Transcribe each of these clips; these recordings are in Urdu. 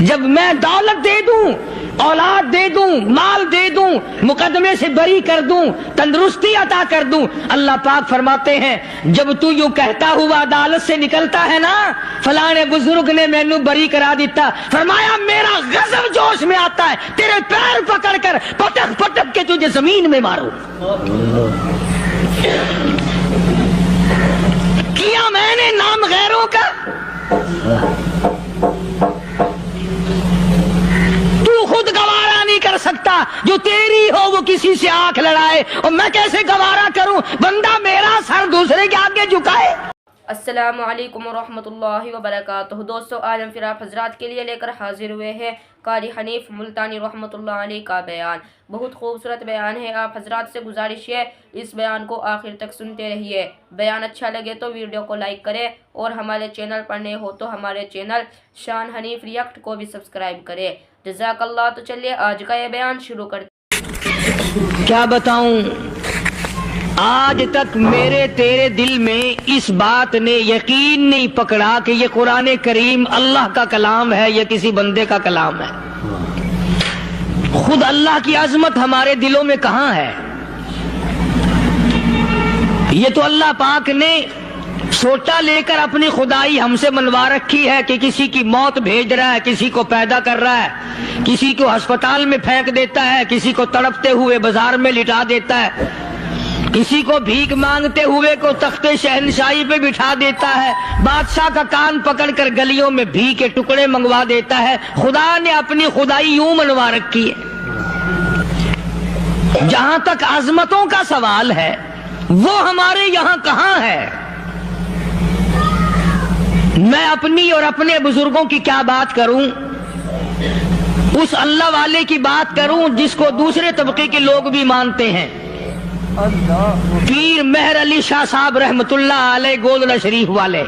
جب میں دولت دے دوں، اولاد دے دوں، مال دے دوں، مقدمے سے بری کر دوں، تندرستی عطا کر دوں، اللہ پاک فرماتے ہیں جب تو یوں کہتا ہوا عدالت سے نکلتا ہے نا فلاں بزرگ نے مینوں بری کرا دیتا، فرمایا میرا غضب جوش میں آتا ہے تیرے پیر پکڑ کر پٹک پٹک کے تجھے زمین میں ماروں۔ کیا میں نے نام غیروں کا؟ تو خود گوارا نہیں کر سکتا، جو تیری ہو وہ کسی سے آنکھ لڑائے، اور میں کیسے گوارا کروں بندہ میرا سر دوسرے کے آگے جھکائے۔ السلام علیکم ورحمۃ اللہ وبرکاتہ۔ دوستو آج ہم پھر آپ حضرات کے لیے لے کر حاضر ہوئے ہیں قاری حنیف ملتانی رحمۃ اللہ علیہ کا بیان۔ بہت خوبصورت بیان ہے، آپ حضرات سے گزارش ہے اس بیان کو آخر تک سنتے رہیے۔ بیان اچھا لگے تو ویڈیو کو لائک کرے اور ہمارے چینل پر نئے ہو تو ہمارے چینل شان حنیف ریئیکٹ کو بھی سبسکرائب کرے، جزاک اللہ۔ تو چلیے آج کا یہ بیان شروع کرتے۔ کیا بتاؤں، آج تک میرے تیرے دل میں اس بات نے یقین نہیں پکڑا کہ یہ قرآن کریم اللہ کا کلام ہے یا کسی بندے کا کلام ہے۔ خود اللہ کی عظمت ہمارے دلوں میں کہاں ہے؟ یہ تو اللہ پاک نے سوٹا لے کر اپنی خدائی ہم سے منوا رکھی ہے کہ کسی کی موت بھیج رہا ہے، کسی کو پیدا کر رہا ہے، کسی کو ہسپتال میں پھینک دیتا ہے، کسی کو تڑپتے ہوئے بازار میں لٹا دیتا ہے، کسی کو بھیک مانگتے ہوئے کو تخت شہنشاہی پہ بٹھا دیتا ہے، بادشاہ کا کان پکڑ کر گلیوں میں بھیک کے ٹکڑے منگوا دیتا ہے۔ خدا نے اپنی خدائی یوں منوا رکھی ہے۔ جہاں تک عظمتوں کا سوال ہے وہ ہمارے یہاں کہاں ہے؟ میں اپنی اور اپنے بزرگوں کی کیا بات کروں، اس اللہ والے کی بات کروں جس کو دوسرے طبقے کے لوگ بھی مانتے ہیں۔ پیر مہر علی شاہ صاحب رحمت اللہ علیہ گولڈا شریف والے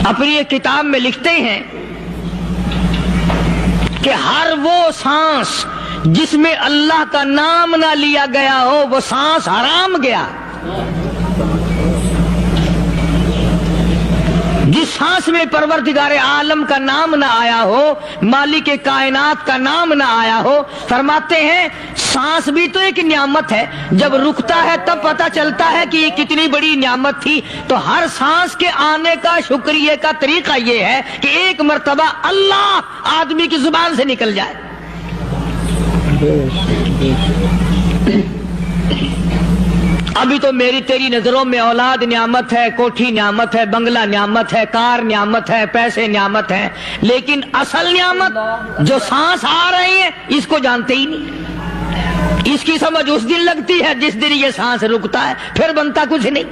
اپنی ایک کتاب میں لکھتے ہیں کہ ہر وہ سانس جس میں اللہ کا نام نہ لیا گیا ہو وہ سانس حرام گیا۔ جس سانس میں پروردگار عالم کا نام نہ آیا ہو، مالک کائنات کا نام نہ آیا ہو، فرماتے ہیں سانس بھی تو ایک نعمت ہے، جب رکتا ہے تب پتہ چلتا ہے کہ یہ کتنی بڑی نعمت تھی۔ تو ہر سانس کے آنے کا شکریہ کا طریقہ یہ ہے کہ ایک مرتبہ اللہ آدمی کی زبان سے نکل جائے۔ ابھی تو میری تیری نظروں میں اولاد نعمت ہے، کوٹھی نعمت ہے، بنگلہ نعمت ہے، کار نعمت ہے، پیسے نعمت ہے، لیکن اصل نعمت جو سانس آ رہی ہے اس کو جانتے ہی نہیں۔ اس کی سمجھ اس دن لگتی ہے جس دن یہ سانس رکتا ہے، پھر بنتا کچھ نہیں۔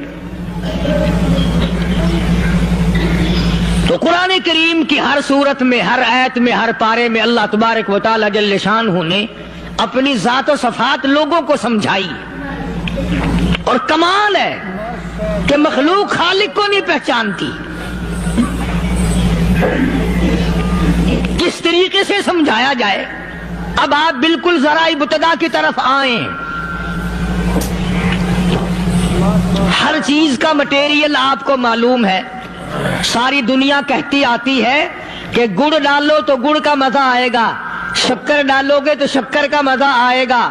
تو قرآن کریم کی ہر صورت میں، ہر آیت میں، ہر پارے میں اللہ تبارک و تعالی جل شانہ نے اپنی ذات و صفات لوگوں کو سمجھائی۔ اور کمال ہے کہ مخلوق خالق کو نہیں پہچانتی۔ کس طریقے سے سمجھایا جائے؟ اب آپ بالکل ذرا ابتدا کی طرف آئیں۔ ہر چیز کا مٹیریل آپ کو معلوم ہے۔ ساری دنیا کہتی آتی ہے کہ گڑ ڈالو تو گڑ کا مزہ آئے گا، شکر ڈالو گے تو شکر کا مزہ آئے گا،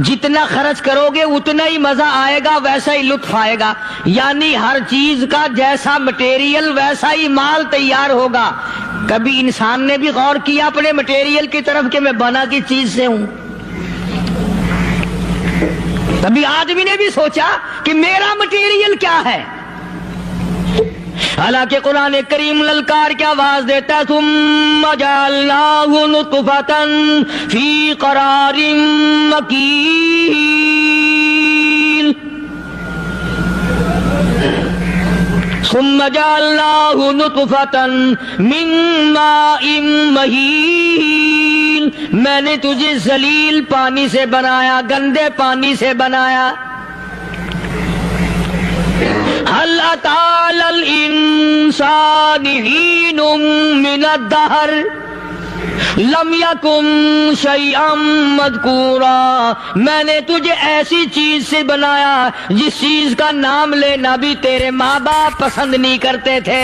جتنا خرچ کرو گے اتنا ہی مزہ آئے گا، ویسا ہی لطف آئے گا۔ یعنی ہر چیز کا جیسا مٹیریل ویسا ہی مال تیار ہوگا۔ کبھی انسان نے بھی غور کیا اپنے مٹیریل کی طرف کہ میں بنا کی چیز سے ہوں؟ کبھی آدمی نے بھی سوچا کہ میرا مٹیریل کیا ہے؟ حالانکہ قرآن کریم للکار کی آواز دیتا ہے ثم جعلناہ نطفۃ فی قرار مکین، ثم جعلناہ نطفۃ من ماء مہین، میں نے تجھے ذلیل پانی سے بنایا، گندے پانی سے بنایا۔ هل أتى على الإنسان حين من الدهر لم يكن شيئا مذكورا، میں نے تجھے ایسی چیز سے بنایا جس چیز کا نام لینا بھی تیرے ماں باپ پسند نہیں کرتے تھے۔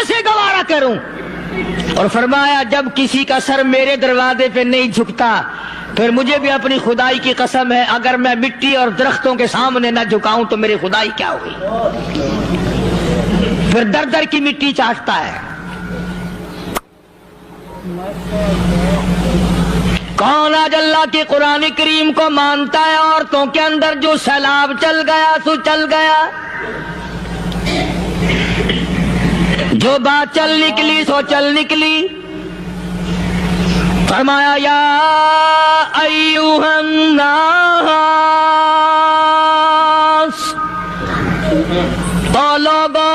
کیسے گوارا کروں؟ اور فرمایا جب کسی کا سر میرے دروازے پہ نہیں جھکتا پھر مجھے بھی اپنی خدائی کی قسم ہے اگر میں مٹی اور درختوں کے سامنے نہ جھکاؤں تو میری خدائی کیا ہوئی؟ پھر در در کی مٹی چاٹتا ہے۔ کون آج اللہ کی قرآن کریم کو مانتا ہے؟ عورتوں کے اندر جو سیلاب چل گیا سو چل گیا، جو بات چل نکلی سو چل نکلی۔ فرمایا یا ایھا الناس، او لوگو،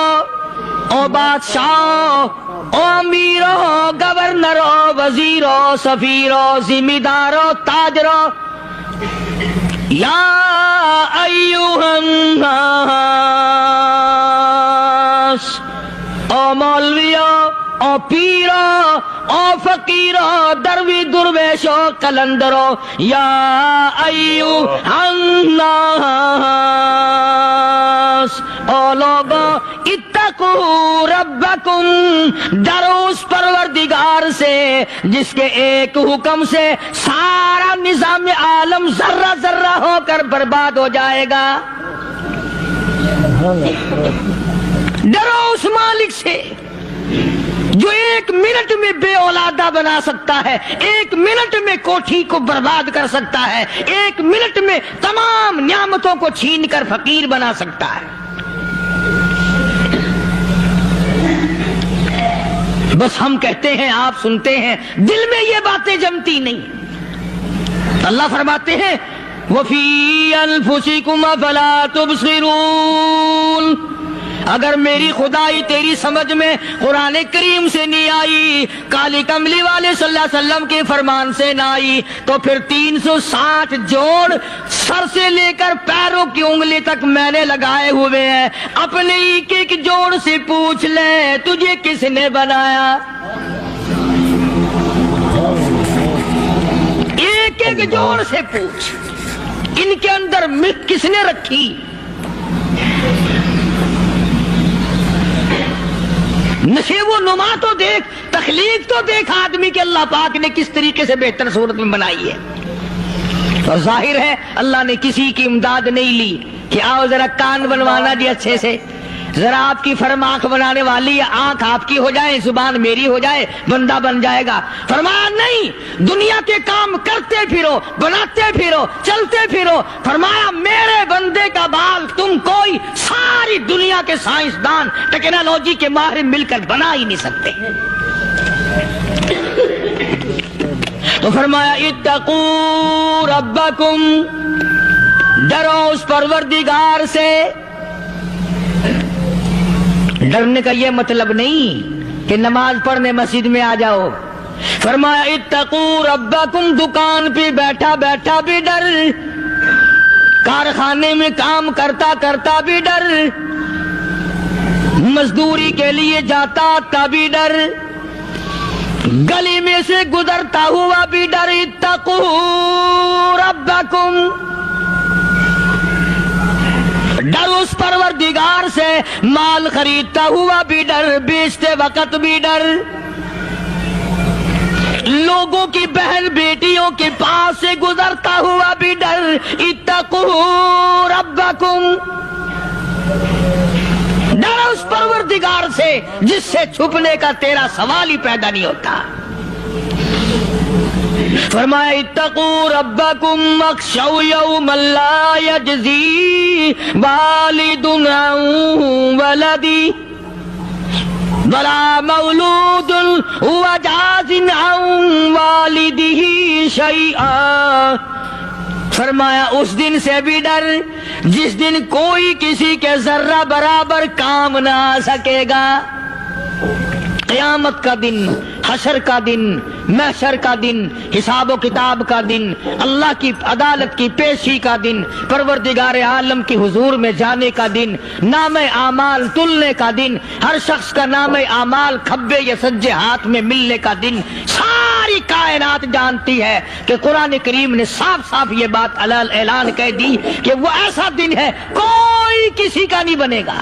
او بادشاہ، او امیرو، گورنرو، وزیرو، سفیرو، ذمہ دارو، تاجرو، یا ایھا الناس، او مولویو، او پیرو، او فقیرو، دروی درویشو، کلندرو، یا ایھا الناس، او لوگو، اتقوا ربکم، ڈرو اس پروردگار سے جس کے ایک حکم سے سارا نظام عالم ذرہ ذرہ ہو کر برباد ہو جائے گا۔ ڈرو اس مالک سے جو ایک منٹ میں بے اولادہ بنا سکتا ہے، ایک منٹ میں کوٹھی کو برباد کر سکتا ہے، ایک منٹ میں تمام نعمتوں کو چھین کر فقیر بنا سکتا ہے۔ بس ہم کہتے ہیں، آپ سنتے ہیں، دل میں یہ باتیں جمتی نہیں۔ اللہ فرماتے ہیں وَفِي أَنفُسِكُمْ أَفَلَا تُبْصِرُونَ، اگر میری خدائی تیری سمجھ میں قرآن کریم سے نہیں آئی، کالی کملی والے صلی اللہ علیہ وسلم کے فرمان سے نہ آئی، تو پھر 360 جوڑ سر سے لے کر پیروں کی انگلی تک میں نے لگائے ہوئے ہیں، اپنے ایک ایک جوڑ سے پوچھ لے تجھے کس نے بنایا؟ ایک ایک جوڑ سے پوچھ، ان کے اندر مت کس نے رکھی؟ نشیب و نما تو دیکھ، تخلیق تو دیکھ آدمی کے اللہ پاک نے کس طریقے سے بہتر صورت میں بنائی ہے۔ اور ظاہر ہے اللہ نے کسی کی امداد نہیں لی کہ آؤ ذرا کان بنوانا جی اچھے سے، ذرا آپ کی فرم آنکھ بنانے والی ہے، آنکھ آپ کی ہو جائے، زبان میری ہو جائے، بندہ بن جائے گا۔ فرمایا نہیں، دنیا کے کام کرتے پھرو، بناتے پھرو، چلتے پھرو۔ فرمایا میرے بندے کا بال تم کوئی ساری دنیا کے سائنسدان، ٹیکنالوجی کے ماہر مل کر بنا ہی نہیں سکتے۔ تو فرمایا اتقوا ربکم، ڈرو اس پروردگار سے۔ ڈرنے کا یہ مطلب نہیں کہ نماز پڑھنے مسجد میں آ جاؤ۔ فرمایا اتقوا ربکم، دکان پہ بیٹھا بیٹھا بھی ڈر، کارخانے میں کام کرتا کرتا بھی ڈر، مزدوری کے لیے جاتا تبھی ڈر، گلی میں سے گزرتا ہوا بھی ڈر۔ اتقوا ربکم، ڈر اس پروردگار سے، مال خریدتا ہوا بھی ڈر، بیچتے وقت بھی ڈر، لوگوں کی بہن بیٹیوں کے پاس سے گزرتا ہوا بھی ڈر۔ اتقوا ربکم، ڈر اس پروردگار سے جس سے چھپنے کا تیرا سوال ہی پیدا نہیں ہوتا۔ فرمایا اتقوا ربکم واخشوا یوما لا یجزی والد عن ولدی ولا مولود هو جاز عن والدہ شیئا۔ فرمایا اس دن سے بھی ڈر جس دن کوئی کسی کے ذرہ برابر کام نہ آ سکے گا۔ قیامت کا دن، حشر کا دن، محشر کا دن، حساب و کتاب کا دن، اللہ کی عدالت کی پیشی کا دن، پروردگار عالم کی حضور میں جانے کا دن، نام اعمال تلنے کا دن، ہر شخص کا نام اعمال کھبے یا سجے ہاتھ میں ملنے کا دن۔ ساری کائنات جانتی ہے کہ قرآن کریم نے صاف صاف یہ بات اعلان کہہ دی کہ وہ ایسا دن ہے کوئی کسی کا نہیں بنے گا۔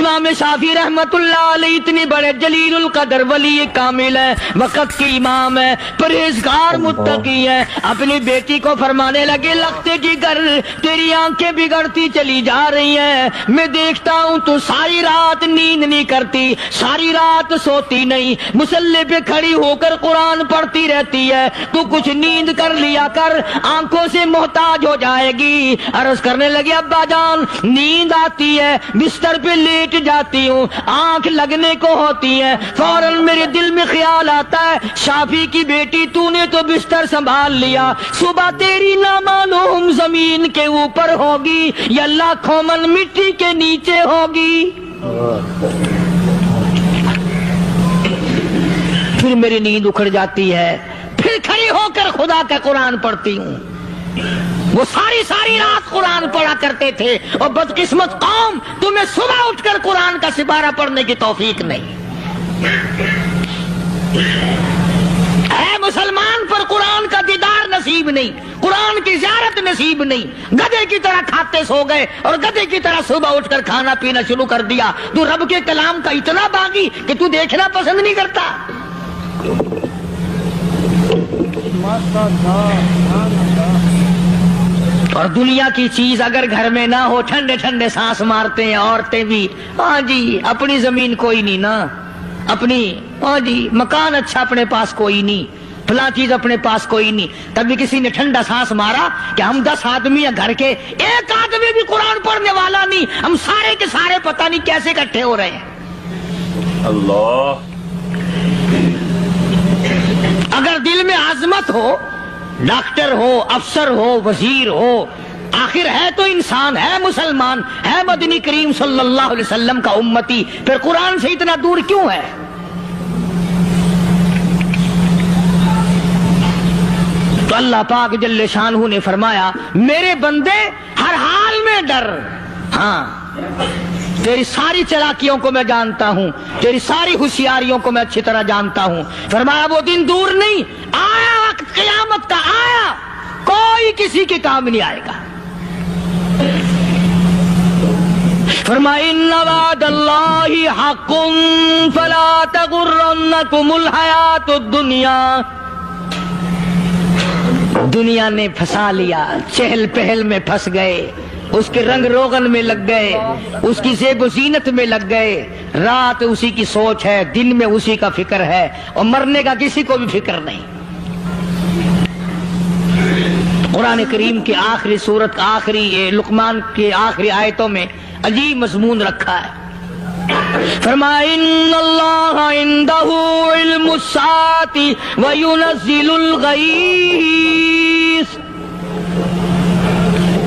امام شافعی رحمت اللہ علیہ اتنے بڑے جلیل القدر ولی کامل ہے، وقت کے امام ہے، پرہیزگار متقی ہے، اپنی بیٹی کو فرمانے لگے لگتے جگر تیری آنکھیں بگڑتی چلی جا رہی ہیں، میں دیکھتا ہوں تو ساری رات نیند نہیں کرتی، ساری رات سوتی نہیں، مصلی پہ کھڑی ہو کر قرآن پڑھتی رہتی ہے، تو کچھ نیند کر لیا کر، آنکھوں سے محتاج ہو جائے گی۔ عرض کرنے لگی ابا جان نیند آتی ہے، بستر پہ لیٹ جاتی ہوں، آنکھ لگنے کو ہوتی ہے، فوراً میرے دل میں خیال آتا ہے شافی کی بیٹی تو نے تو بستر سنبھال لیا، صبح تیری نامعلوم زمین کے اوپر ہوگی یا لاکھوں من مٹی کے نیچے ہوگی۔ پھر میری نیند اکھڑ جاتی ہے، پھر کھڑی ہو کر خدا کا قرآن پڑھتی ہوں۔ وہ ساری رات قرآن پڑھا کرتے تھے، اور بدقسمت قوم تمہیں صبح اٹھ کر قرآن کا سپارہ پڑھنے کی توفیق نہیں۔ اے مسلمان پر قرآن کا دیدار نصیب نہیں، قرآن کی زیارت نصیب نہیں، گدھے کی طرح کھاتے سو گئے اور گدھے کی طرح صبح اٹھ کر کھانا پینا شروع کر دیا۔ تو رب کے کلام کا اتنا باغی کہ تو دیکھنا پسند نہیں کرتا۔ اور دنیا کی چیز اگر گھر میں نہ ہو، ٹھنڈے ٹھنڈے سانس مارتے ہیں عورتیں بھی، ہاں جی اپنی زمین کوئی نہیں نا، اپنی ہاں جی مکان اچھا اپنے پاس کوئی نہیں، فلاں چیز اپنے پاس کوئی نہیں۔ کبھی کسی نے ٹھنڈا سانس مارا کہ ہم 10 آدمی ہیں گھر کے، ایک آدمی بھی قرآن پڑھنے والا نہیں، ہم سارے کے سارے پتہ نہیں کیسے اکٹھے ہو رہے ہیں۔ اللہ اگر دل میں عظمت ہو، ڈاکٹر ہو، افسر ہو، وزیر ہو، آخر ہے تو انسان، ہے مسلمان، ہے مدنی کریم صلی اللہ علیہ وسلم کا امتی، پھر قرآن سے اتنا دور کیوں ہے؟ تو اللہ پاک جل شانہ نے فرمایا میرے بندے ہر حال میں ڈر، ہاں تیری ساری چلاکیوں کو میں جانتا ہوں، تیری ساری ہوشیاریوں کو میں اچھی طرح جانتا ہوں۔ فرمایا وہ دن دور نہیں، آیا وقت قیامت کا، آیا، کوئی کسی کے کام نہیں آئے گا۔ فرمایا ان وعد اللہ حق فلا تغرنکم الحیات الدنیا۔ دنیا نے پھنسا لیا، چہل پہل میں پھنس گئے، اس کے رنگ روغن میں لگ گئے، اس کی زیب و زینت میں لگ گئے، رات اسی کی سوچ ہے، دن میں اسی کا فکر ہے، اور مرنے کا کسی کو بھی فکر نہیں۔ قرآن کریم کی آخری سورت کا آخری لقمان کی آخری آیتوں میں عجیب مضمون رکھا ہے۔ فرمایا ان اللہ عندہ علم الساعۃ وینزل الغیث۔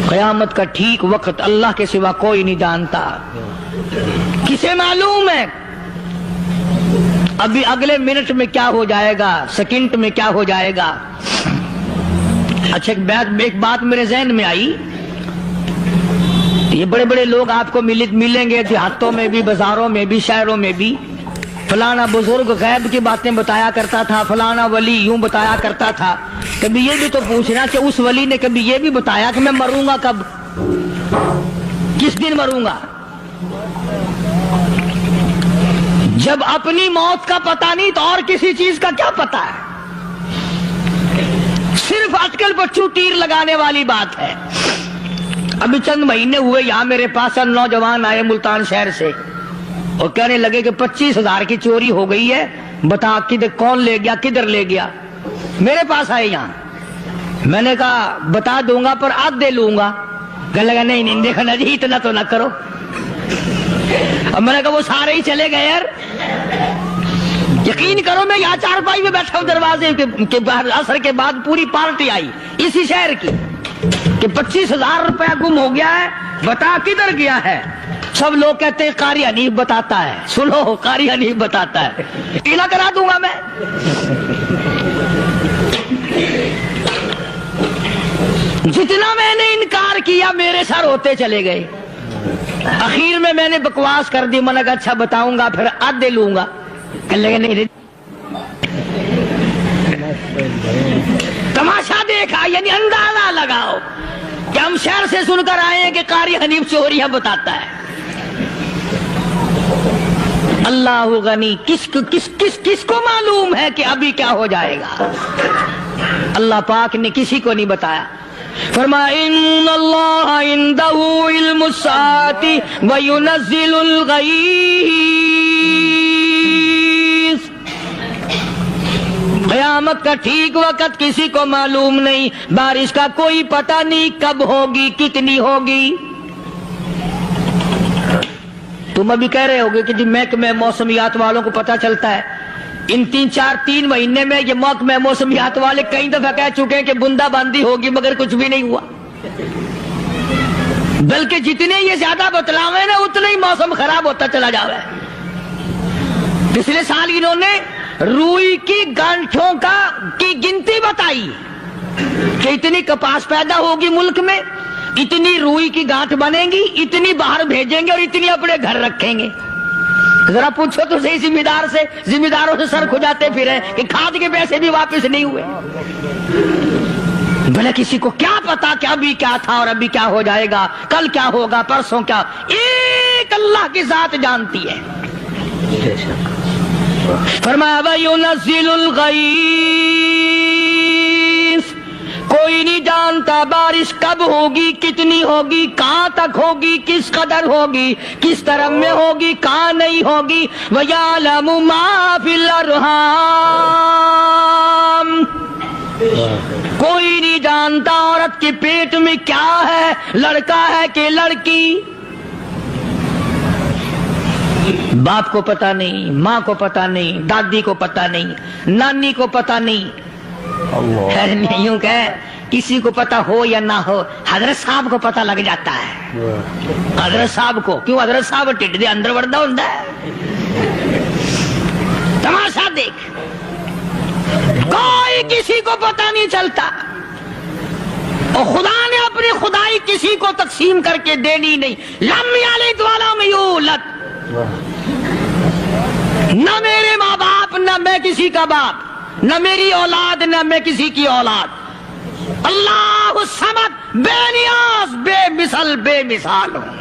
قیامت کا ٹھیک وقت اللہ کے سوا کوئی نہیں جانتا۔ کسے معلوم ہے ابھی اگلے منٹ میں کیا ہو جائے گا، سیکنڈ میں کیا ہو جائے گا؟ اچھا ایک بات میرے ذہن میں آئی، یہ بڑے بڑے لوگ آپ کو ملیں گے دیہاتوں میں بھی، بازاروں میں بھی، شہروں میں بھی، فلانا بزرگ غیب کی باتیں بتایا کرتا تھا، فلانا ولی یوں بتایا کرتا تھا۔ کبھی یہ بھی تو پوچھنا کہ اس ولی نے کبھی یہ بھی بتایا کہ میں مروں گا کب، کس دن مروں گا؟ جب اپنی موت کا پتہ نہیں تو اور کسی چیز کا کیا پتہ ہے؟ صرف اٹکل بچوں تیر لگانے والی بات ہے۔ ابھی چند مہینے ہوئے یہاں میرے پاس نوجوان آئے ملتان شہر سے، اور کہنے لگے کہ 25,000 کی چوری ہو گئی ہے، بتا کدھر کون لے گیا، کدھر لے گیا؟ میرے پاس آئے یہاں، میں نے کہا بتا دوں گا پر آدھے لوں گا۔ کہنے لگا نہیں نہیں دیکھنا جی اتنا تو نہ کرو۔ اب میں نے کہا وہ سارے ہی چلے گئے یار، یقین کرو میں یہاں چارپائی میں بیٹھا ہوں دروازے کے باہر، عصر کے بعد پوری پارٹی آئی اسی شہر کی کہ 25,000 روپیہ گم ہو گیا ہے، بتا کدھر گیا ہے؟ سب لوگ کہتے ہیں قاری حنیف بتاتا ہے، سنو قاری حنیف بتاتا ہے، ٹیلا کرا دوں گا میں۔ جتنا میں نے انکار کیا میرے سر ہوتے چلے گئے، اخیر میں نے بکواس کر دی، میں نے کہا اچھا بتاؤں گا پھر آدھے لوں گا۔ کہنے نہیں، تماشا دیکھا یعنی اندازہ لگاؤ کہ ہم شہر سے سن کر آئے ہیں کہ قاری حنیف چوریاں بتاتا ہے۔ اللہ غنی، کس کو معلوم ہے کہ ابھی کیا ہو جائے گا؟ اللہ پاک نے کسی کو نہیں بتایا۔ فرمایا ان اللہ عندہ علم الساعۃ وینزل الغیث، قیامت کا ٹھیک وقت کسی کو معلوم نہیں، بارش کا کوئی پتہ نہیں کب ہوگی، کتنی ہوگی۔ تم ابھی کہہ رہے ہوگے کہ جی محکمہ موسمیات والوں کو پتہ چلتا ہے، ان 3 مہینے میں یہ محکمہ موسمیات والے کئی دفعہ کہہ چکے ہیں کہ بندہ باندی ہوگی، مگر کچھ بھی نہیں ہوا، بلکہ جتنے یہ زیادہ بتلاوے نا اتنا ہی موسم خراب ہوتا چلا جا رہا ہے۔ پچھلے سال انہوں نے روئی کی گانٹھوں کی گنتی بتائی کہ اتنی کپاس پیدا ہوگی ملک میں، اتنی روئی کی گانٹھ بنیں گی، اتنی باہر بھیجیں گے اور اتنی اپنے گھر رکھیں گے۔ ذرا پوچھو تو صحیح ذمہ داروں سے سر کھجاتے پھریں کہ کھاد کے پیسے بھی واپس نہیں ہوئے۔ بھلا کسی کو کیا پتا کہ ابھی کیا تھا اور ابھی کیا ہو جائے گا، کل کیا ہوگا، پرسوں کیا، ایک اللہ کی ذات جانتی ہے۔ فرمایا وَيُنَزِّلُ الْغَيْثَ، کوئی نہیں جانتا بارش کب ہوگی، کتنی ہوگی، کہاں تک ہوگی، کس قدر ہوگی، کس طرح میں ہوگی، کہاں نہیں ہوگی۔ وَيَعْلَمُ مَا فِي الْأَرْحَامِ، کوئی نہیں جانتا عورت کے پیٹ میں کیا ہے، لڑکا ہے کہ لڑکی۔ باپ کو پتہ نہیں، ماں کو پتہ نہیں، دادی کو پتہ نہیں، نانی کو پتہ نہیں۔ یوں کہ کسی کو پتہ ہو یا نہ ہو، حضرت صاحب کو پتہ لگ جاتا ہے۔ حضرت صاحب کو کیوں؟ حضرت صاحب ٹھڈ دے اندر وڑدا ہوندا ہے۔ تماشا دیکھ، کوئی کسی کو پتہ نہیں چلتا، اور خدا نے اپنی خدائی کسی کو تقسیم کر کے دینی نہیں۔ لم یلد ولم یولد، نہ میرے ماں باپ، نہ میں کسی کا باپ، نہ میری اولاد، نہ میں کسی کی اولاد۔ اللہ الصمد، بے نیاز، بے مثال ہوں،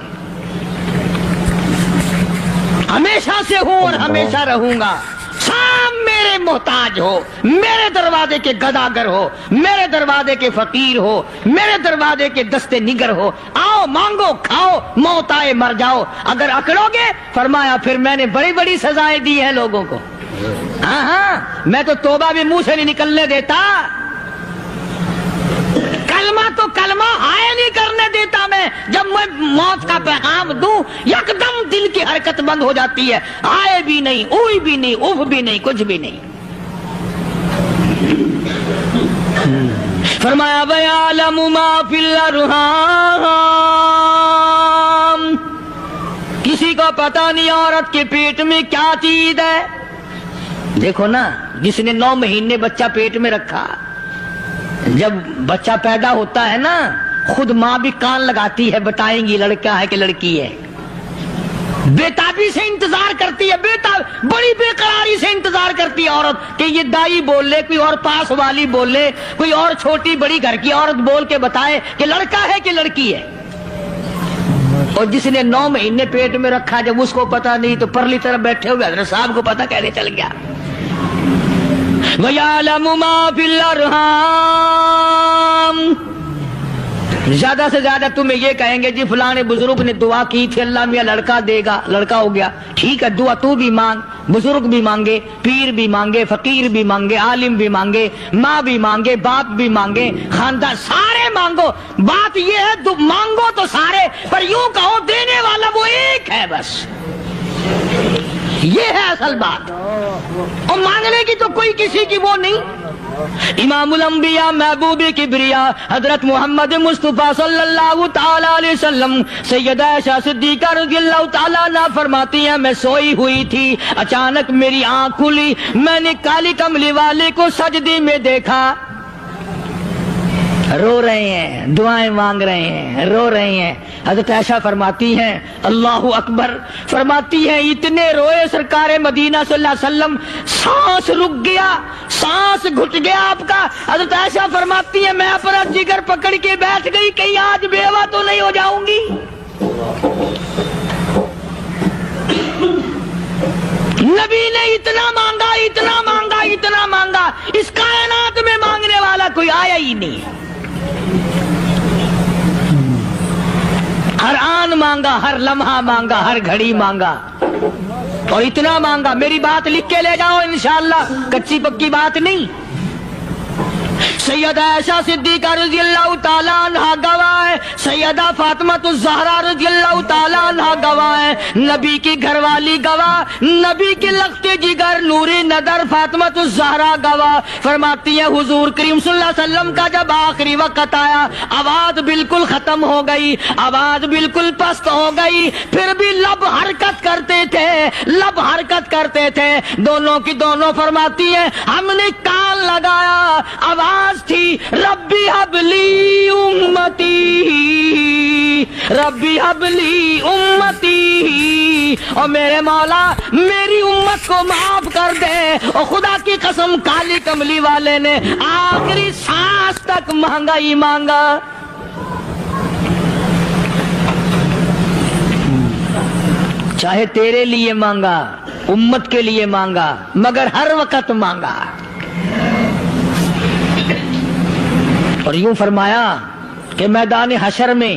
ہمیشہ سے ہوں اور ہمیشہ رہوں گا۔ سام میرے محتاج ہو، میرے دروازے کے گداگر ہو، میرے دروازے کے فقیر ہو، میرے دروازے کے دستے نگر ہو، آؤ مانگو کھاؤ، موت آئے مر جاؤ۔ اگر اکڑو گے، فرمایا پھر میں نے بڑی بڑی سزائیں دی ہیں لوگوں کو۔ ہاں میں تو توبہ بھی منہ سے نہیں نکلنے دیتا، کلمہ ہائے نہیں کرنے دیتا میں۔ جب میں موت کا پیغام دوں یکدم دل کی حرکت بند ہو جاتی ہے، آئے بھی نہیں، اوئی بھی نہیں، اف بھی نہیں، کچھ بھی نہیں۔ فرمایا وَيَعْلَمُ مَا فِي الْأَرْحَامِ، کسی کو پتہ نہیں عورت کے پیٹ میں کیا چیز ہے۔ دیکھو نا، جس نے 9 مہینے بچہ پیٹ میں رکھا، جب بچہ پیدا ہوتا ہے نا، خود ماں بھی کان لگاتی ہے، بتائیں گی لڑکا ہے کہ لڑکی ہے۔ بےتابی سے انتظار کرتی ہے، بڑی بے قراری سے انتظار کرتی ہے عورت کہ یہ دائی بول لے، کوئی اور پاس والی بول لے، کوئی اور چھوٹی بڑی گھر کی عورت بول کے بتائے کہ لڑکا ہے کہ لڑکی ہے۔ اور جس نے 9 مہینے پیٹ میں رکھا، جب اس کو پتا نہیں تو پرلی طرف بیٹھے ہوئے حضرت صاحب کو پتا کیسے چل گیا۔ وَيَعْلَمُ مَا فِي الْأَرْحَامِ، زیادہ سے زیادہ تمہیں یہ کہیں گے جی فلاں بزرگ نے دعا کی تھی، اللہ میاں لڑکا دے گا، لڑکا ہو گیا، ٹھیک ہے، دعا تو بھی مانگ، بزرگ بھی مانگے، پیر بھی مانگے، فقیر بھی مانگے، عالم بھی مانگے، ماں بھی مانگے، باپ بھی مانگے، خاندان سارے مانگو۔ بات یہ ہے مانگو تو سارے، پر یوں کہو دینے والا وہ ایک ہے بس، یہ ہے اصل بات، اور مانگنے کی تو کوئی کسی کی وہ نہیں۔ امام الانبیاء محبوب کبریا حضرت محمد مصطفیٰ صلی اللہ تعالی علیہ وسلم سیدہ عائشہ صدیقہ رضی اللہ تعالیٰ عنہ فرماتی ہیں میں سوئی ہوئی تھی، اچانک میری آنکھ کھلی، میں نے کالی کملی والے کو سجدے میں دیکھا، رو رہے ہیں، دعائیں مانگ رہے ہیں، رو رہے ہیں۔ حضرت عائشہ فرماتی ہیں اللہ اکبر، فرماتی ہیں اتنے روئے سرکار مدینہ صلی اللہ علیہ وسلم، سانس رک گیا، سانس گھٹ گیا آپ کا۔ حضرت عائشہ فرماتی ہیں میں اپنا جگر پکڑ کے بیٹھ گئی، کہیں آج بیوہ تو نہیں ہو جاؤں گی۔ نبی نے اتنا مانگا اتنا مانگا اتنا مانگا، اس کائنات میں مانگنے والا کوئی آیا ہی نہیں۔ ہر آن مانگا، ہر لمحہ مانگا، ہر گھڑی مانگا، اور اتنا مانگا۔ میری بات لکھ کے لے جاؤ انشاءاللہ، کچی پکی بات نہیں۔ سیدہ عائشہ صدیقہ رضی اللہ تعالیٰ عنہ گواہ ہے، سیدہ فاطمہ الزہرا رضی اللہ تعالیٰ عنہ گواہ ہے، نبی کی گھر والی گواہ، نبی کی لخت جگر نوری نظر فاطمہ الزہرا گواہ، فرماتی ہے حضور کریم صلی اللہ علیہ وسلم کا جب آخری وقت آیا، آواز بالکل ختم ہو گئی، آواز بالکل پست ہو گئی، پھر بھی لب حرکت کرتے تھے، لب حرکت کرتے تھے، دونوں کی دونوں فرماتی ہیں ہم نے کان لگایا، آواز تھی ربی حبلی امتی، ربی حبلی امتی، اور میرے مولا میری امت کو معاف کر دے۔ اور خدا کی قسم کالی کملی والے نے آخری سانس تک مانگا ہی مانگا۔ چاہے تیرے لیے مانگا، امت کے لیے مانگا، مگر ہر وقت مانگا۔ اور یوں فرمایا کہ میدان حشر میں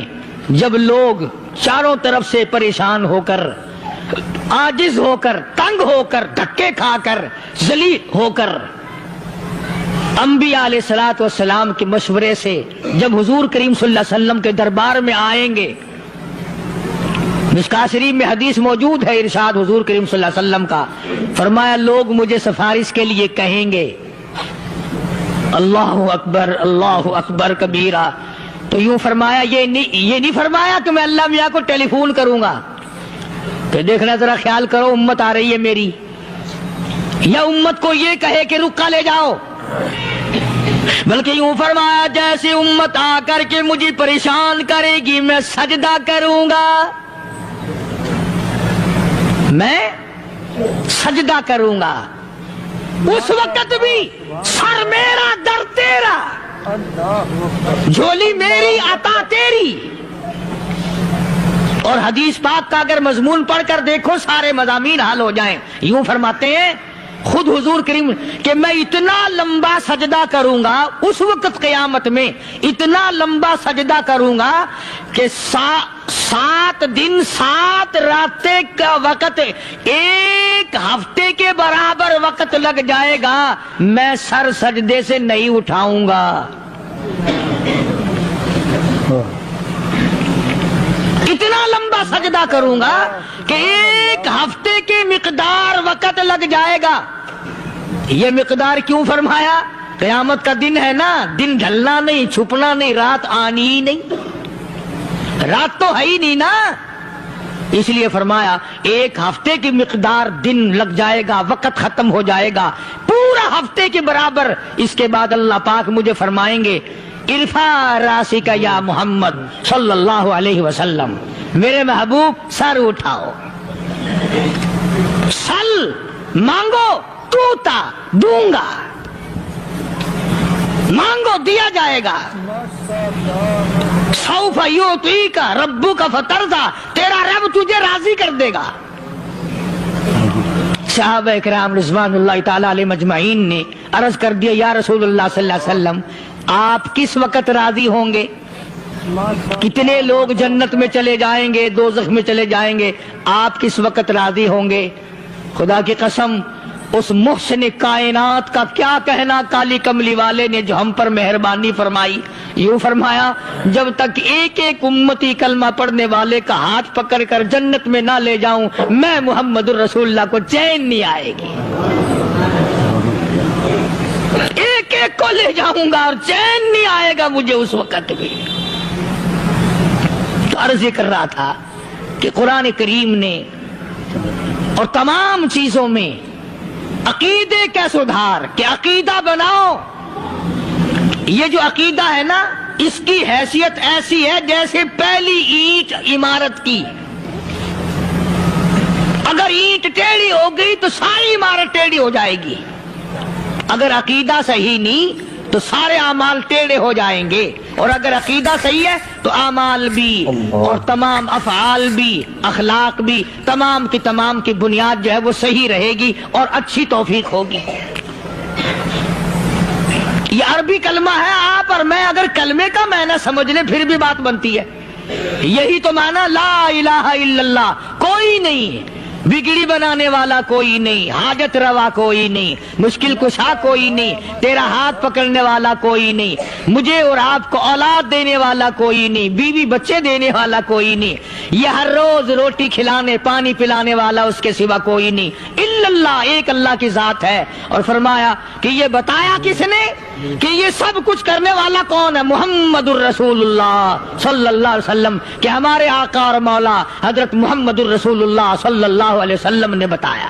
جب لوگ چاروں طرف سے پریشان ہو کر، عاجز ہو کر، تنگ ہو کر، دھکے کھا کر، ذلیل ہو کر، انبیاء علیہ الصلوۃ والسلام کے مشورے سے جب حضور کریم صلی اللہ علیہ وسلم کے دربار میں آئیں گے، مشکوٰۃ شریف میں حدیث موجود ہے، ارشاد حضور کریم صلی اللہ علیہ وسلم کا، فرمایا لوگ مجھے سفارش کے لیے کہیں گے اللہ اکبر کبیرہ، تو یوں فرمایا یہ نہیں فرمایا کہ میں اللہ میاں کو ٹیلی فون کروں گا کہ دیکھنا ذرا خیال کرو امت آ رہی ہے میری، یا امت کو یہ کہے کہ رکا لے جاؤ، بلکہ یوں فرمایا جیسے امت آ کر کے مجھے پریشان کرے گی میں سجدہ کروں گا، میں سجدہ کروں گا، اس وقت بھی سر میرا در تیرا، جھولی میری عطا تیری۔ اور حدیث پاک کا اگر مضمون پڑھ کر دیکھو سارے مضامین حل ہو جائیں۔ یوں فرماتے ہیں خود حضور کریم کہ میں اتنا لمبا سجدہ کروں گا اس وقت قیامت میں، اتنا لمبا سجدہ کروں گا کہ 7 دن 7 راتیں کا وقت 1 ہفتے کے برابر وقت لگ جائے گا، میں سر سجدے سے نہیں اٹھاؤں گا۔ اتنا لمبا سجدہ کروں گا کہ 1 ہفتے کے مقدار وقت لگ جائے گا۔ یہ مقدار کیوں فرمایا؟ قیامت کا دن ہے نا، دن ڈھلنا نہیں، چھپنا نہیں، رات آنی ہی نہیں، رات تو ہے ہی نہیں نا، اس لیے فرمایا 1 ہفتے کی مقدار دن لگ جائے گا، وقت ختم ہو جائے گا پورا ہفتے کے برابر۔ اس کے بعد اللہ پاک مجھے فرمائیں گے ارفع راسک یا محمد صلی اللہ علیہ وسلم، میرے محبوب سر اٹھاؤ، سل مانگو توتا دوں گا، مانگو دیا جائے گا، سوف یعطیک ربک فترضی، تیرا رب تجھے راضی کر دے گا۔ صحابہ کرام رضوان اللہ تعالی علیہ مجمعین نے عرض کر دیا یا رسول اللہ صلی اللہ علیہ وسلم آپ کس وقت راضی ہوں گے؟ کتنے لوگ جنت میں چلے جائیں گے، دوزخ میں چلے جائیں گے، آپ کس وقت راضی ہوں گے؟ خدا کی قسم اس محسن کائنات کا کیا کہنا کالی کملی والے نے جو ہم پر مہربانی فرمائی۔ یوں فرمایا جب تک ایک ایک امتی کلمہ پڑھنے والے کا ہاتھ پکڑ کر جنت میں نہ لے جاؤں میں محمد الرسول اللہ کو چین نہیں آئے گی، ایک ایک کو لے جاؤں گا اور چین نہیں آئے گا مجھے اس وقت بھی۔ تو عرض یہ کر رہا تھا کہ قرآن کریم نے اور تمام چیزوں میں عقیدے کا سدھار کہ عقیدہ بناؤ، یہ جو عقیدہ ہے نا اس کی حیثیت ایسی ہے جیسے پہلی اینٹ عمارت کی، اگر اینٹ ٹیڑھی ہو گئی تو ساری عمارت ٹیڑھی ہو جائے گی، اگر عقیدہ صحیح نہیں تو سارے اعمال ٹیڑھے ہو جائیں گے، اور اگر عقیدہ صحیح ہے تو اعمال بھی اور تمام افعال بھی اخلاق بھی تمام کی بنیاد جو ہے وہ صحیح رہے گی اور اچھی توفیق ہوگی۔ یہ عربی کلمہ ہے، آپ اور میں اگر کلمے کا معنی سمجھ لیں پھر بھی بات بنتی ہے۔ یہی تو معنی لا الہ الا اللہ، کوئی نہیں بگڑی بنانے والا، کوئی نہیں حاجت روا، کوئی نہیں مشکل کشا، کوئی نہیں تیرا ہاتھ پکڑنے والا، کوئی نہیں مجھے اور آپ کو اولاد دینے والا، کوئی نہیں بیوی بچے دینے والا، کوئی نہیں یہ ہر روز روٹی کھلانے پانی پلانے والا، اس کے سوا کوئی نہیں الا اللہ، ایک اللہ کی ذات ہے۔ اور فرمایا کہ یہ بتایا کس نے کہ یہ سب کچھ کرنے والا کون ہے؟ محمد الرسول اللہ صلی اللہ علیہ وسلم، کہ ہمارے آقا اور مولا حضرت محمد الرسول اللہ صلی اللہ علیہ وسلم نے بتایا۔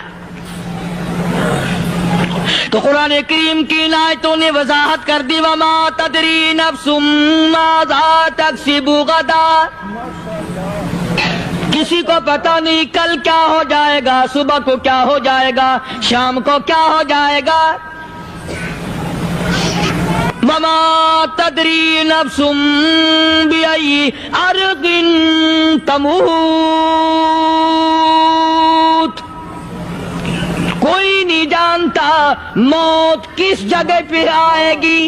تو قرآن کریم کی ان آیتوں نے وضاحت کر دی، وما تدری نفس ماذا تکسب غدا، کسی کو پتہ نہیں کل کیا ہو جائے گا، صبح کو کیا ہو جائے گا، شام کو کیا ہو جائے گا۔ وما تدری نفس بأي أرض تموت، کوئی نہیں جانتا موت کس جگہ پہ آئے گی۔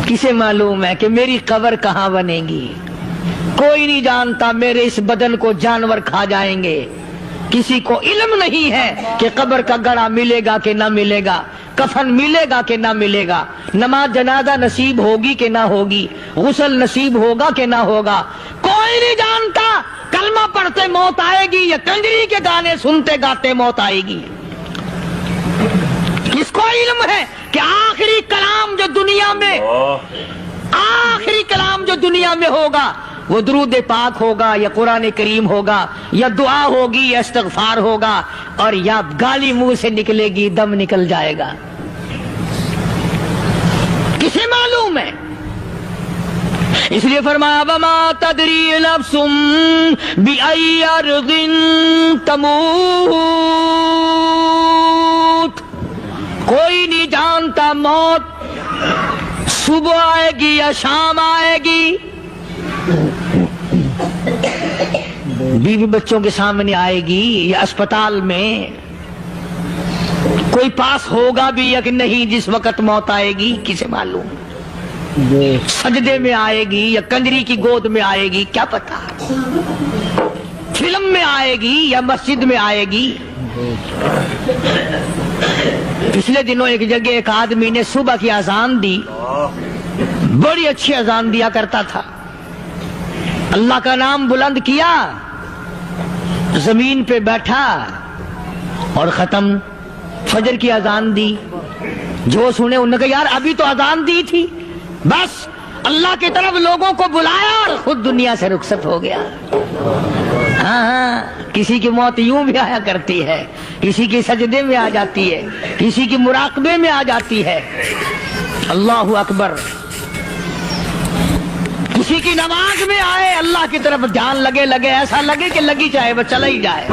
کسے معلوم ہے کہ میری قبر کہاں بنے گی؟ کوئی نہیں جانتا میرے اس بدن کو جانور کھا جائیں گے۔ کسی کو علم نہیں ہے کہ قبر کا گڑھا ملے گا کہ نہ ملے گا، کفن ملے گا کہ نہ ملے گا، نماز جنازہ نصیب ہوگی کہ نہ ہوگی، غسل نصیب ہوگا کہ نہ ہوگا، کوئی نہیں جانتا۔ کلمہ پڑھتے موت آئے گی یا کنجری کے گانے سنتے گاتے موت آئے گی؟ کس کو علم ہے کہ آخری کلام جو دنیا میں ہوگا وہ درود پاک ہوگا یا قرآن کریم ہوگا یا دعا ہوگی یا استغفار ہوگا، اور یا گالی منہ سے نکلے گی، دم نکل جائے گا؟ کسے معلوم ہے؟ اس لیے فرمایا وما تدری نفس بأي أرض تموت، کوئی نہیں جانتا موت صبح آئے گی یا شام آئے گی، بیوی بچوں کے سامنے آئے گی یا اسپتال میں، کوئی پاس ہوگا بھی یا کہ نہیں جس وقت موت آئے گی؟ کسے معلوم؟ سجدے میں آئے گی یا کنجری کی گود میں آئے گی، کیا پتا؟ فلم میں آئے گی یا مسجد میں آئے گی؟ پچھلے دنوں ایک جگہ ایک آدمی نے صبح کی اذان دی، بڑی اچھی اذان دیا کرتا تھا، اللہ کا نام بلند کیا، زمین پہ بیٹھا اور ختم۔ فجر کی اذان دی، جو سنے انہوں نے کہا یار ابھی تو اذان دی تھی، بس اللہ کی طرف لوگوں کو بلایا اور خود دنیا سے رخصت ہو گیا۔ ہاں کسی کی موت یوں بھی آیا کرتی ہے، کسی کی سجدے میں آ جاتی ہے، کسی کی مراقبے میں آ جاتی ہے۔ اللہ اکبر۔ کسی کی نماز میں آئے، اللہ کی طرف دھیان لگے ایسا لگے کہ لگی جائے وہ چلا ہی جائے۔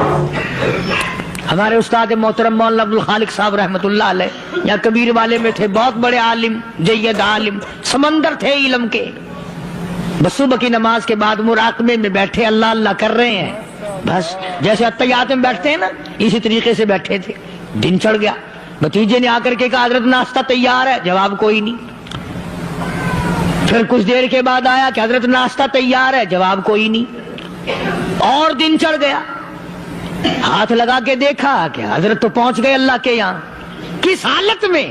ہمارے استاد محترم مولانا عبد الخالق صاحب رحمۃ اللہ علیہ یا کبیر والے میں تھے، بہت بڑے عالم، جید عالم، سمندر تھے علم کے۔ بس صبح کی نماز کے بعد مراقبے میں بیٹھے، اللہ اللہ کر رہے ہیں، بس جیسے اتحیات میں بیٹھتے ہیں نا اسی طریقے سے بیٹھے تھے۔ دن چڑھ گیا، بھتیجے نے آ کر کے کہا حضرت ناشتہ تیار ہے، جواب کوئی نہیں۔ پھر کچھ دیر کے بعد آیا کہ حضرت ناشتہ تیار ہے، جواب کوئی نہیں۔ اور دن چڑھ گیا، ہاتھ لگا کے دیکھا کہ حضرت تو پہنچ گئے اللہ کے یہاں۔ کس حالت میں؟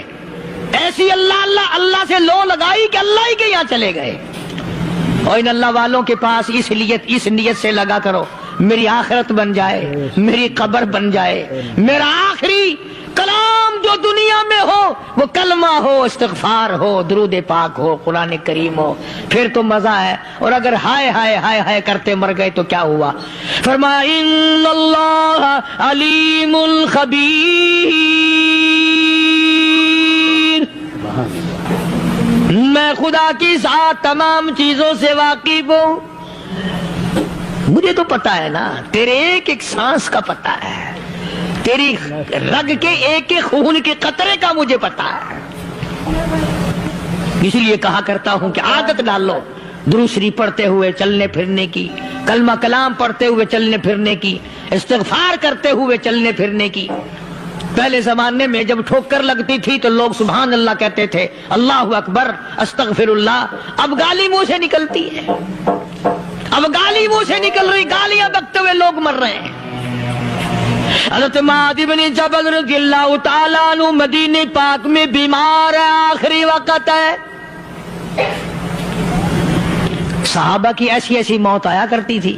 ایسی اللہ اللہ اللہ سے لو لگائی کہ اللہ ہی کے یہاں چلے گئے۔ اور ان اللہ والوں کے پاس اس نیت سے لگا کرو میری آخرت بن جائے، میری قبر بن جائے، میرا آخری کلام جو دنیا میں ہو وہ کلمہ ہو، استغفار ہو، درود پاک ہو، قرآن کریم ہو، پھر تو مزہ ہے۔ اور اگر ہائے ہائے ہائے ہائے کرتے مر گئے تو کیا ہوا؟ فرمایا ان اللہ علیم خبیر، میں خدا کی ذات تمام چیزوں سے واقف ہوں۔ مجھے تو پتا ہے نا، تیرے ایک ایک سانس کا پتا ہے، تیری رگ کے ایک ایک خون کے قطرے کا مجھے پتا ہے، اسی لیے کہا کرتا ہوں کہ عادت ڈال لو درود شریف پڑھتے ہوئے چلنے پھرنے کی، کلمہ کلام پڑھتے ہوئے چلنے پھرنے کی، استغفار کرتے ہوئے چلنے پھرنے کی۔ پہلے زمانے میں جب ٹھوکر لگتی تھی تو لوگ سبحان اللہ کہتے تھے، اللہ اکبر، استغفر اللہ۔ اب گالی منہ سے نکلتی ہے، اب گالی منہ سے نکل رہی، گالیاں بکتے ہوئے لوگ مر رہے ہیں۔ حضرت معاذ بن جبل رضی اللہ تعالیٰ عنہ مدینہ پاک میں بیمار ہے، آخری وقت ہے۔ صحابہ کی ایسی ایسی موت آیا کرتی تھی،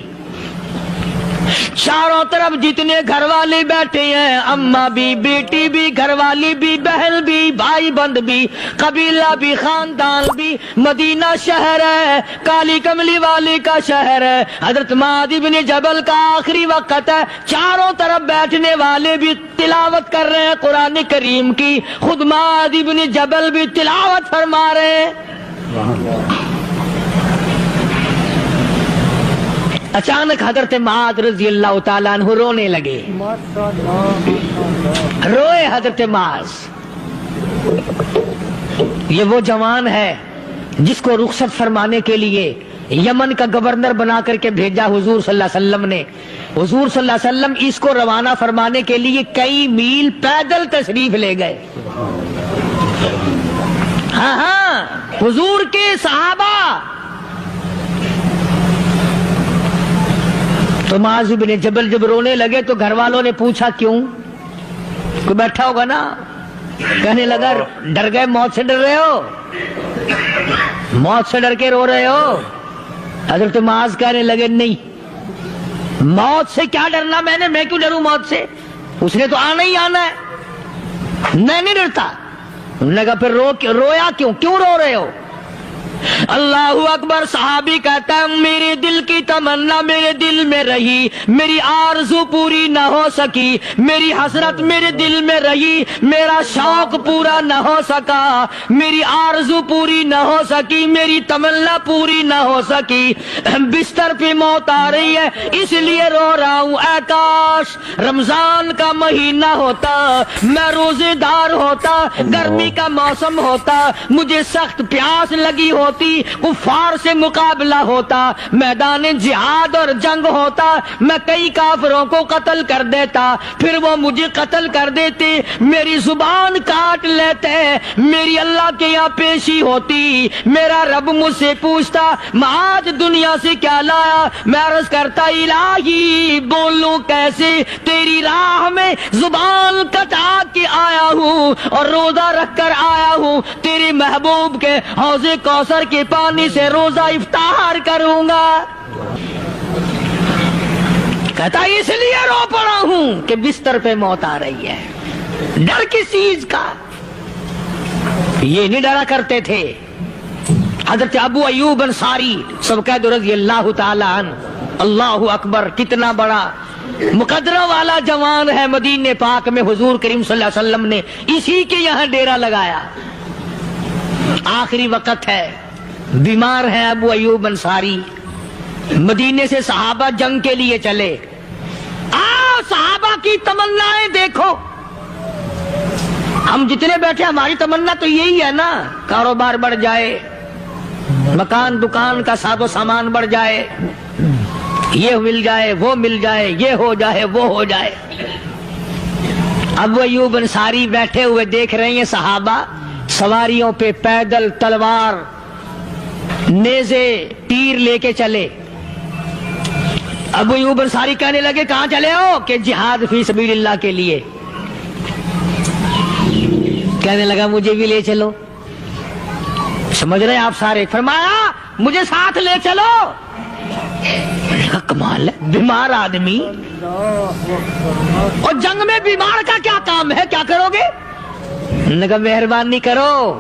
چاروں طرف جتنے گھر والے بیٹھے ہیں، اماں بھی، بیٹی بھی، گھر والی بھی، بہن بھی، بھائی بند بھی، قبیلہ بھی، خاندان بھی، مدینہ شہر ہے، کالی کملی والی کا شہر ہے، حضرت معاذ بن جبل کا آخری وقت ہے، چاروں طرف بیٹھنے والے بھی تلاوت کر رہے ہیں قرآن کریم کی، خود معاذ بن جبل بھی تلاوت فرما رہے ہیں۔ اچانک حضرت معاذ رضی اللہ تعالیٰ عنہ رونے لگے، روئے حضرت معاذ۔ یہ وہ جوان ہے جس کو رخصت فرمانے کے لیے یمن کا گورنر بنا کر کے بھیجا حضور صلی اللہ علیہ وسلم نے۔ حضور صلی اللہ علیہ وسلم اس کو روانہ فرمانے کے لیے کئی میل پیدل تشریف لے گئے۔ ہاں حضور کے صحابہ۔ تو معاذ بن جبل جب رونے لگے تو گھر والوں نے پوچھا کیوں؟ کوئی بیٹھا ہوگا نا، کہنے لگا ڈر گئے، موت سے ڈر رہے ہو، موت سے ڈر کے رو رہے ہو؟ حضرت معاذ کہنے لگے نہیں، موت سے کیا ڈرنا، میں کیوں ڈروں موت سے، اس نے تو آنا ہی آنا ہے، میں نہیں ڈرتا۔ انہوں نے کہا پھر رویا کیوں رو رہے ہو؟ اللہ اکبر۔ صحابی کہتا ہے میرے دل کی تمنا میرے دل میں رہی، میری آرزو پوری نہ ہو سکی، میری حسرت میرے دل میں رہی، میرا شوق پورا نہ ہو سکا، میری آرزو پوری نہ ہو سکی، میری تمنا پوری نہ ہو سکی، بستر پہ موت آ رہی ہے اس لیے رو رہا ہوں۔ اے کاش رمضان کا مہینہ ہوتا، میں روزے دار ہوتا، گرمی کا موسم ہوتا، مجھے سخت پیاس لگی ہوتی، کفار سے مقابلہ ہوتا، میدان جہاد اور جنگ ہوتا، میں کئی کافروں کو قتل کر دیتا، پھر وہ مجھے قتل کر دیتے، میری زبان کاٹ لیتے، میری اللہ کے یہاں پیشی ہوتی، میرا رب مجھ سے پوچھتا معاذ دنیا سے کیا لایا؟ میں عرض کرتا الہی بولوں کیسے، تیری راہ میں زبان کٹا کے آیا ہوں اور روزہ رکھ کر آیا ہوں، تیرے محبوب کے حوض کوثر کے پانی سے روزہ افطار کروں گا۔ کہتا اس لیے رو پڑا ہوں کہ بستر پہ موت آ رہی ہے۔ ڈر کس چیز کا؟ یہ نہیں ڈرا کرتے تھے۔ حضرت ابو ایوب انصاری سبقید رضی اللہ تعالی عنہ، اللہ اکبر، کتنا بڑا مقدرہ والا جوان ہے۔ مدینہ پاک میں حضور کریم صلی اللہ علیہ وسلم نے اسی کے یہاں ڈیرا لگایا۔ آخری وقت ہے، بیمار ہیں ابو ایوب انصاری، مدینے سے صحابہ جنگ کے لیے چلے۔ صحابہ کی تمنائیں دیکھو، ہم جتنے بیٹھے ہماری تمنا تو یہی ہے نا، کاروبار بڑھ جائے، مکان دکان کا ساز و سامان بڑھ جائے، یہ مل جائے، وہ مل جائے، یہ ہو جائے، وہ ہو جائے۔ ابو ایوب انصاری بیٹھے ہوئے دیکھ رہے ہیں صحابہ سواریوں پہ پیدل تلوار نیزے تیر لے کے چلے۔ ابو ایوب انصاری کہنے لگے کہاں چلے ہو؟ کہ جہاد فی سبیل اللہ کے لیے۔ کہنے لگا مجھے بھی لے چلو۔ سمجھ رہے ہیں آپ سارے؟ فرمایا مجھے ساتھ لے چلو۔ کمال ہے، بیمار آدمی اور جنگ میں بیمار کا کیا کام ہے، کیا کرو گے؟ نے کہا مہربانی کرو،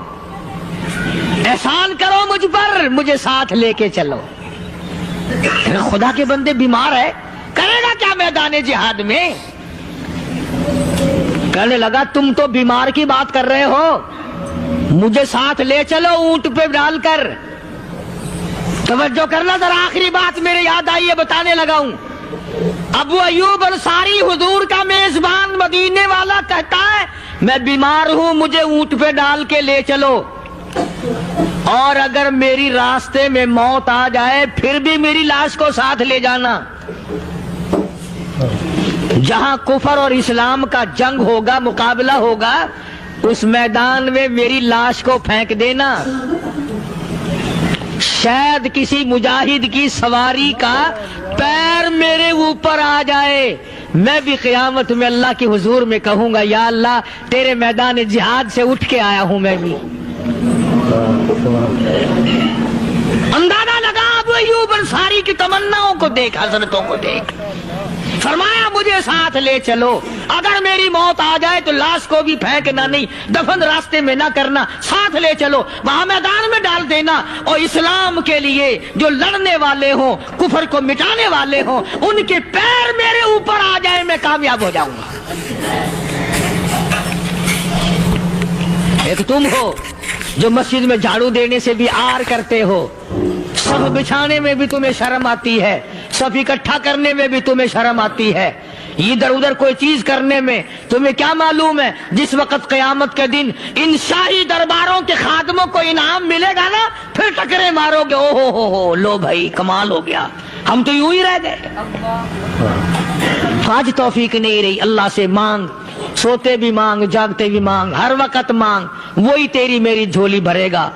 احسان کرو مجھ پر، مجھے ساتھ لے کے چلو۔ خدا کے بندے بیمار ہے، کرے گا کیا میدان جہاد میں؟ کہنے لگا تم تو بیمار کی بات کر رہے ہو، مجھے ساتھ لے چلو اونٹ پہ ڈال کر۔ توجہ کرنا ذرا، آخری بات میرے یاد آئی ہے، بتانے لگا ہوں۔ ابو ایوب انصاری حضور کا میزبان مدینے والا کہتا ہے میں بیمار ہوں، مجھے اونٹ پہ ڈال کے لے چلو، اور اگر میری راستے میں موت آ جائے پھر بھی میری لاش کو ساتھ لے جانا، جہاں کفر اور اسلام کا جنگ ہوگا، مقابلہ ہوگا، اس میدان میں میری لاش کو پھینک دینا، شاید کسی مجاہد کی سواری کا پیر میرے اوپر آ جائے، میں بھی قیامت میں اللہ کے حضور میں کہوں گا یا اللہ تیرے میدان جہاد سے اٹھ کے آیا ہوں میں بھی۔ اندازہ لگا ابو ایوب انصاری کی تمناؤں کو دیکھ، حضرتوں کو دیکھ، فرمایا مجھے ساتھ لے چلو، اگر میری موت آ جائے تو لاش کو بھی پھینکنا نہیں، دفن راستے میں نہ کرنا، ساتھ لے چلو، وہاں میدان میں ڈال دینا، اور اسلام کے لیے جو لڑنے والے ہوں، کفر کو مٹانے والے ہوں، ان کے پیر میرے اوپر آ جائے میں کامیاب ہو جاؤں گا۔ ایک تم ہو جو مسجد میں جھاڑو دینے سے بھی آر کرتے ہو، صف بچھانے میں بھی تمہیں شرم آتی ہے، صف اکٹھا کرنے میں بھی تمہیں شرم آتی ہے، ادھر ادھر کوئی چیز کرنے میں تمہیں کیا معلوم ہے جس وقت قیامت کے دن ان شاہی درباروں کے خادموں کو انعام ملے گا نا، پھر ٹکرے مارو گے، او ہو لو بھائی کمال ہو گیا، ہم تو یوں ہی رہ گئے۔ آج توفیق نہیں رہی، اللہ سے مانگ، سوتے بھی مانگ، جاگتے بھی مانگ، ہر وقت مانگ، وہی تیری میری جھولی بھرے گا۔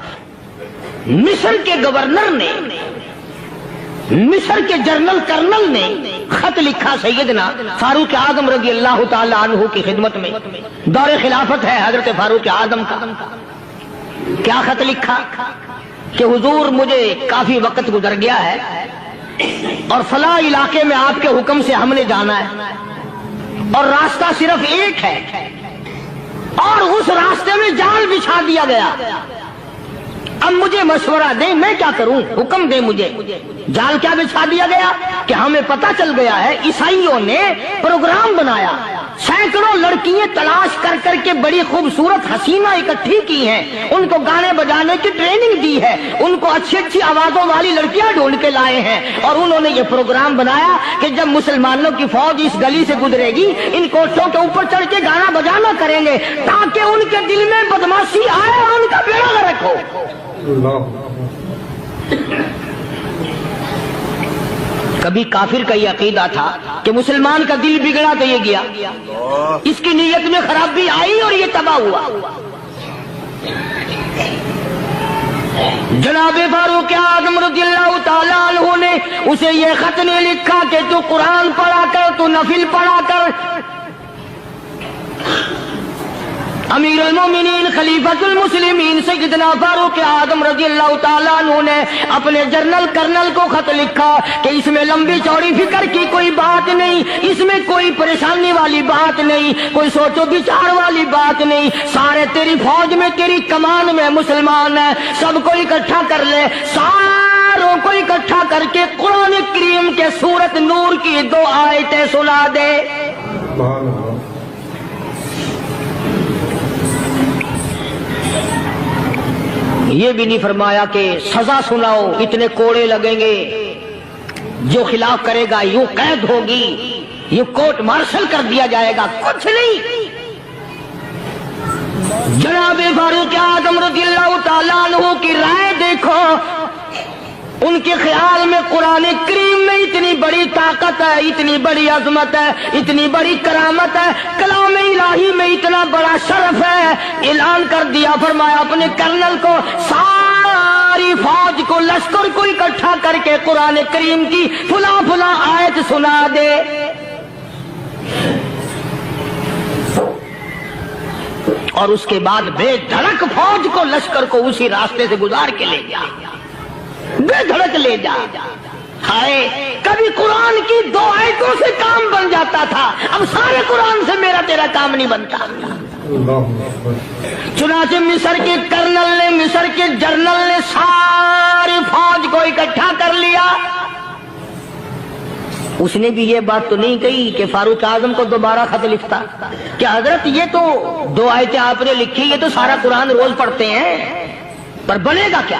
مصر کے گورنر نے، مصر کے جنرل کرنل نے خط لکھا سیدنا فاروق اعظم رضی اللہ تعالی عنہ کی خدمت میں، دور خلافت ہے حضرت فاروق اعظم کا۔ کیا خط لکھا کہ حضور مجھے کافی وقت گزر گیا ہے اور فلاں علاقے میں آپ کے حکم سے ہم نے جانا ہے، اور راستہ صرف ایک ہے، اور اس راستے میں جال بچھا دیا گیا، اب مجھے مشورہ دیں میں کیا کروں، حکم دیں مجھے۔ جال کیا بچھا دیا گیا کہ ہمیں پتہ چل گیا ہے عیسائیوں نے پروگرام بنایا، سینکڑوں لڑکیاں تلاش کر کر کے بڑی خوبصورت حسینہ اکٹھی کی ہیں، ان کو گانے بجانے کی ٹریننگ دی ہے، ان کو اچھی اچھی آوازوں والی لڑکیاں ڈھونڈ کے لائے ہیں، اور انہوں نے یہ پروگرام بنایا کہ جب مسلمانوں کی فوج اس گلی سے گزرے گی ان کوٹھوں کے اوپر چڑھ کے گانا بجانا کریں گے تاکہ ان کے دل میں بدماشی آئے اور ان کا بیڑا غرق ہو۔ کبھی کافر کا یہ عقیدہ تھا کہ مسلمان کا دل بگڑا تو یہ گیا، اس کی نیت میں خرابی آئی اور یہ تباہ ہوا۔ جناب فاروق اعظم رضی اللہ تعالیٰ عنہ نے اسے یہ خط نہیں لکھا کہ تو قرآن پڑھا کر، تو نفل پڑھا کر۔ امیر المومنین خلیفۃ المسلمین سیدنا فاروق اعظم رضی اللہ تعالیٰ عنہ نے اپنے جنرل کرنل کو خط لکھا کہ اس میں لمبی چوڑی فکر کی کوئی بات نہیں، اس میں کوئی پریشانی والی بات نہیں، کوئی سوچ و بچار والی بات نہیں، سارے تیری فوج میں تیری کمان میں مسلمان ہیں، سب کو اکٹھا کر لے، ساروں کو اکٹھا کر کے قرآن کریم کے سورت نور کی 2 آیتیں سنا دے۔ یہ بھی نہیں فرمایا کہ سزا سناؤ، اتنے کوڑے لگیں گے، جو خلاف کرے گا یوں قید ہوگی، یوں کورٹ مارشل کر دیا جائے گا، کچھ نہیں۔ جناب فاروق اعظم رضی اللہ تعالیٰ عنہ کی رائے دیکھو، ان کے خیال میں قرآن کریم میں اتنی بڑی طاقت ہے، اتنی بڑی عظمت ہے، اتنی بڑی کرامت ہے، کلام الہی میں اتنا بڑا شرف ہے۔ اعلان کر دیا، فرمایا اپنے کرنل کو ساری فوج کو، لشکر کو اکٹھا کر کے قرآن کریم کی فلاں فلاں آیت سنا دے۔ اور اس کے بعد بے دھڑک فوج کو، لشکر کو اسی راستے سے گزار کے لے جا، بے دھڑک لے جا۔ ہائے کبھی قرآن کی 2 آیتوں سے کام بن جاتا تھا، اب سارے قرآن سے میرا تیرا کام نہیں بنتا۔ چنانچہ مصر کے کرنل نے، مصر کے جنرل نے ساری فوج کو اکٹھا کر لیا۔ اس نے بھی یہ بات تو نہیں کہی کہ فاروق اعظم کو دوبارہ خط لکھتا کہ حضرت یہ تو 2 آیتیں آپ نے لکھی، یہ تو سارا قرآن روز پڑھتے ہیں، پر بنے گا کیا؟